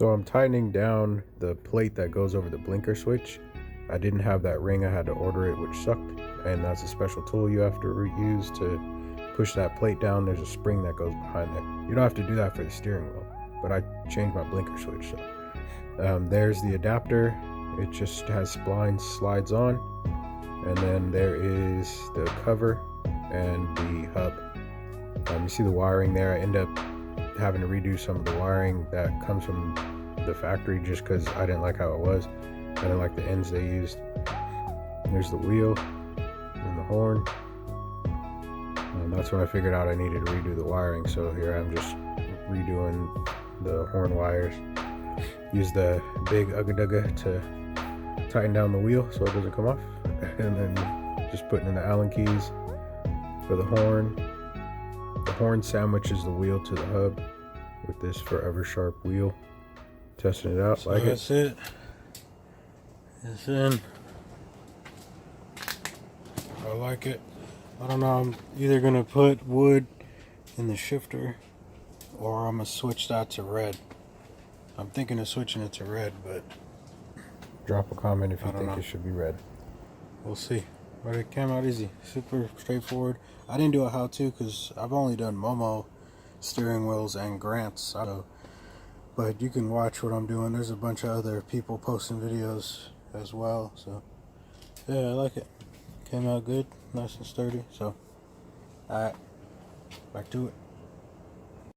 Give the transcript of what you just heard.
So I'm tightening down the plate that goes over the blinker switch. I didn't have that ring, I had to order it, which sucked. And that's a special tool you have to use to push that plate down. There's a spring that goes behind there. You don't have to do that for the steering wheel, but I changed my blinker switch. So there's the adapter. It just has splines, slides on. And then there is the cover and the hub. You see the wiring there. I end up having to redo some of the wiring that comes from the factory just because I didn't like how it was. I didn't like the ends they used. There's the wheel and the horn. And that's when I figured out I needed to redo the wiring. So here I'm just redoing the horn wires. Use the big Ugga to tighten down the wheel so it doesn't come off. And then just putting in the Allen keys for the horn. The horn sandwiches the wheel to the hub with this forever sharp wheel. Testing it out. So like that's it. It's in. I like it. I don't know. I'm either gonna put wood in the shifter or I'm gonna switch that to red. I'm thinking of switching it to red, but drop a comment if you think it should be red. We'll see. But it came out easy. Super straightforward. I didn't do a how-to because I've only done Momo steering wheels and Grant's. But you can watch what I'm doing. There's a bunch of other people posting videos as well. So yeah, I like it. Came out good, nice and sturdy. So alright, back to it.